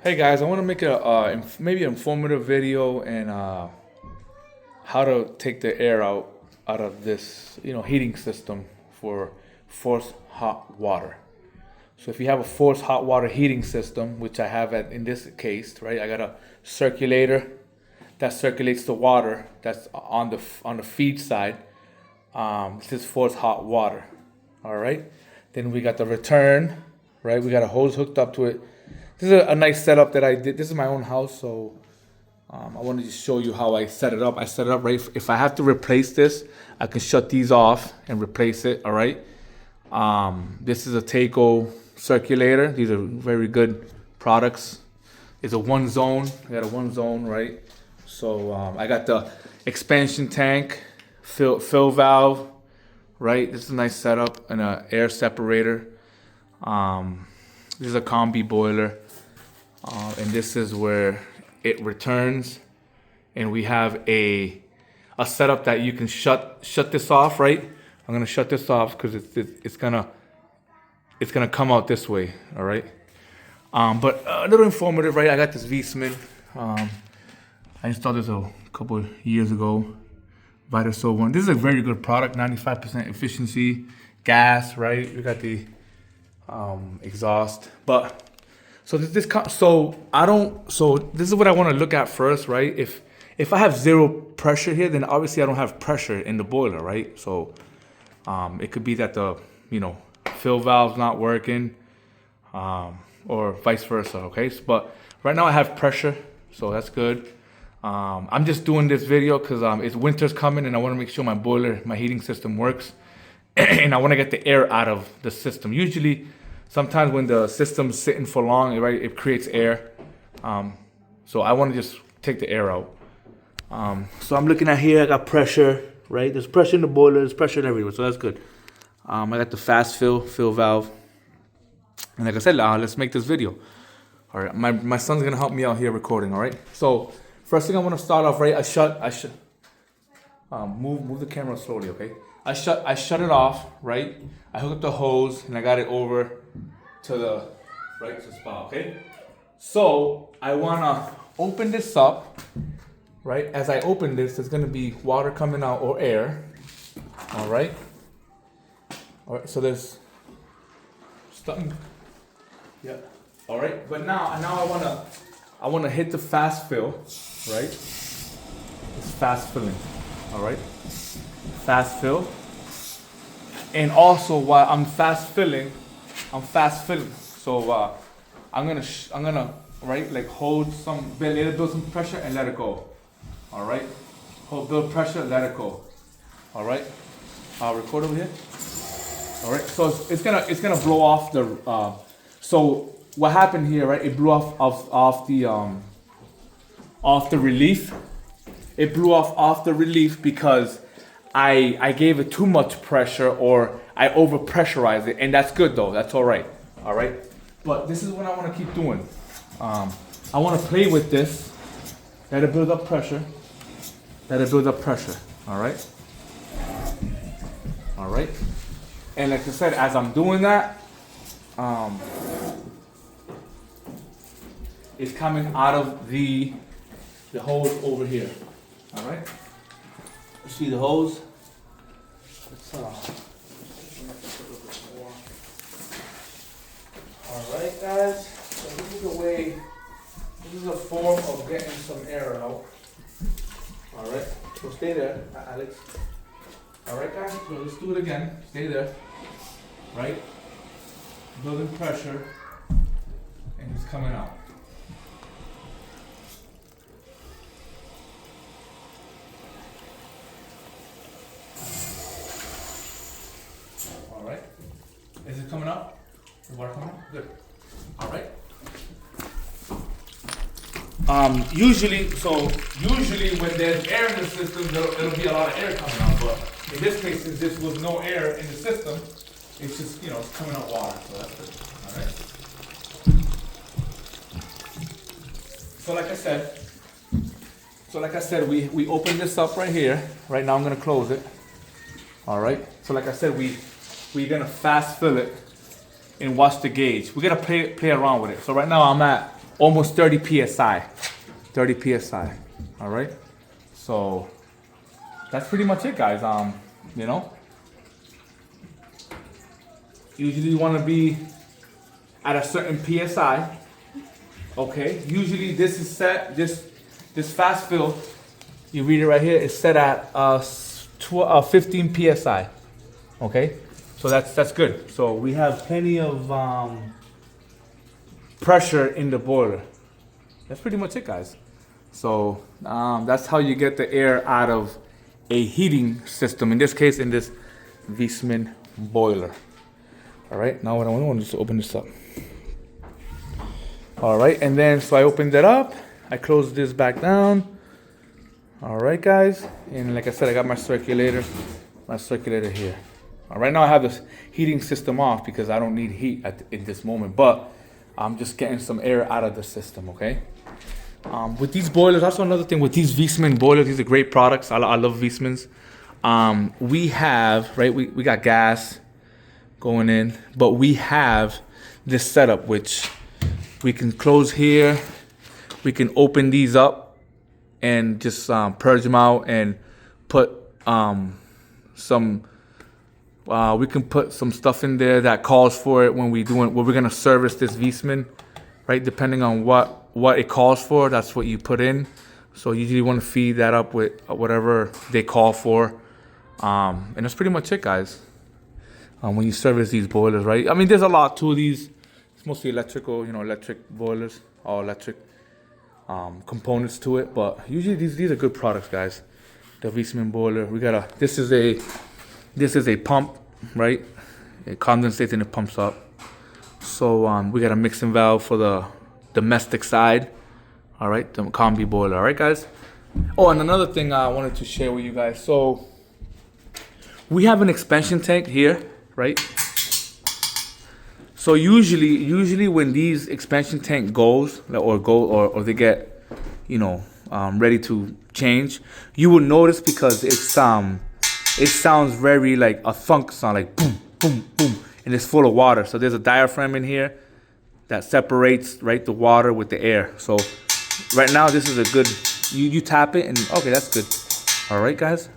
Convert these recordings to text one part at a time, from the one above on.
Hey guys, I want to make a maybe an informative video and how to take the air out of this heating system for forced hot water. So if you have a forced hot water heating system, which I have in this case, right? I got a circulator that circulates the water that's on the feed side. This is forced hot water. All right. Then we got the return, right? We got a hose hooked up to it. This is a nice setup that I did. This is my own house, so I wanted to show you how I set it up. I set it up right. If I have to replace this, I can shut these off and replace it. All right. This is a Takeo circulator. These are very good products. It's a one zone. I got a one zone, right? So I got the expansion tank, fill valve, right? This is a nice setup and an air separator. This is a combi boiler. And this is where it returns, and we have a setup that you can shut this off, right? I'm gonna shut this off because it's gonna come out this way, all right? But a little informative, right? I got this Viessmann. I installed this a couple of years ago. Viessmann one. This is a very good product, 95% efficiency, gas, right? We got the exhaust, but. So this is what I want to look at first, right? If I have zero pressure here, then obviously I don't have pressure in the boiler, right? So it could be that the fill valve's not working, or vice versa. Okay, but right now I have pressure, so that's good. I'm just doing this video because it's winter's coming and I want to make sure my heating system works, and I want to get the air out of the system. Usually. Sometimes when the system's sitting for long, right, it creates air. So I want to just take the air out. So I'm looking at here, I got pressure, right? There's pressure in the boiler, there's pressure everywhere, so that's good. I got the fast fill valve. And like I said, let's make this video. All right, my son's gonna help me out here recording, all right? So first thing I want to start off, right, I should move the camera slowly, okay? I shut it off, right? I hook up the hose and I got it over to the right spot, okay? So I wanna open this up, right? As I open this, there's gonna be water coming out or air, all right? All right, so there's something, yeah, all right. But now I wanna hit the fast fill, right? It's fast filling, all right? Fast fill. And also while I'm fast filling. So I'm gonna right, like hold let it build some pressure and let it go. All right, build pressure, let it go. All right, I'll record over here. All right, so it's gonna blow off the. So what happened here, right? It blew off the relief. It blew off the relief because I gave it too much pressure, or I over pressurized it, and that's good though. That's all right. All right. But this is what I want to keep doing. I want to play with this. Let it build up pressure. All right. All right. And like I said, as I'm doing that, it's coming out of the hose over here. All right. You see the hose? Alright guys, so this is a form of getting some air out. Alright, so stay there, Alex. Alright guys, so let's do it again. Stay there. Right? Building pressure, and it's coming out. Alright. Is it coming out? The water coming out? Good. Alright. Usually when there's air in the system, there'll be a lot of air coming out. But in this case, since this was no air in the system, it's just, it's coming out water. So that's good. Alright. So like I said, we open this up right here. Right now I'm gonna close it. Alright. So like I said, we're gonna fast fill it and watch the gauge. We gotta play around with it. So right now I'm at almost 30 psi. 30 psi. All right. So that's pretty much it, guys. You know, usually you want to be at a certain psi. Okay. Usually this is set. This fast fill, you read it right here, is set at 15 psi. Okay. So that's good. So we have plenty of pressure in the boiler. That's pretty much it, guys. So that's how you get the air out of a heating system. In this case, in this Viessmann boiler. All right. Now what I want to do is open this up. All right, and then so I opened it up. I closed this back down. All right, guys, and like I said, I got my circulator here. All right, now I have this heating system off because I don't need heat in this moment, but I'm just getting some air out of the system. Okay. With these boilers, also another thing with these Viessmann boilers, these are great products. I love Viessmanns. We have we got gas going in, but we have this setup which we can close here. We can open these up and just purge them out and put some. We can put some stuff in there that calls for it when we're gonna service this Viessmann, right? Depending on what it calls for, that's what you put in. So you usually want to feed that up with whatever they call for, and that's pretty much it, guys. When you service these boilers, right? I mean, there's a lot to these. It's mostly electrical, electric boilers, all electric components to it. But usually these are good products, guys. The Viessmann boiler. This is a pump, right? It condensates and it pumps up. So we got a mixing valve for the domestic side. All right, the combi boiler. All right, guys. Oh, and another thing I wanted to share with you guys. So we have an expansion tank here, right? So usually when these expansion tank goes or they get, ready to change, you will notice because it sounds very like a thunk sound, like boom, boom, boom, and it's full of water. So there's a diaphragm in here that separates the water with the air. So right now this is a good. You tap it and okay, that's good. All right, guys.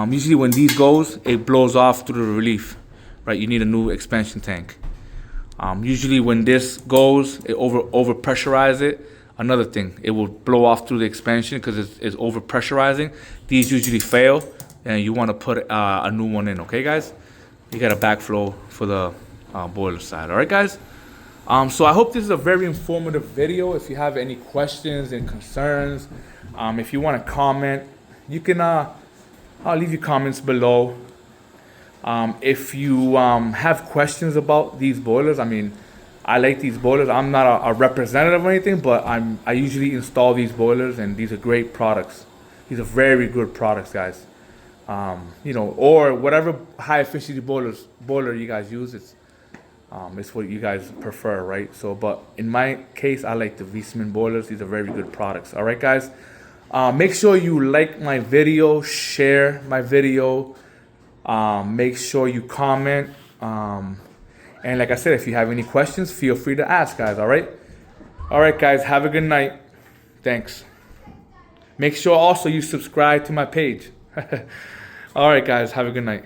Usually when these goes, it blows off through the relief, right? You need a new expansion tank. Usually when this goes, it over pressurize it. Another thing, it will blow off through the expansion because it's over pressurizing. These usually fail, and you want to put a new one in. Okay, guys, you got a backflow for the boiler side. All right, guys. So I hope this is a very informative video. If you have any questions and concerns, if you want to comment, you can. I'll leave your comments below. If you have questions about these boilers, I mean, I like these boilers. I'm not a representative or anything, but I usually install these boilers, and these are great products. These are very good products, guys. Or whatever high efficiency boiler you guys use, it's what you guys prefer, right? So, but in my case, I like the Viessmann boilers. These are very good products. All right, guys. Make sure you like my video, share my video. Make sure you comment. And like I said, if you have any questions, feel free to ask, guys. All right. All right, guys. Have a good night. Thanks. Make sure also you subscribe to my page. All right, guys. Have a good night.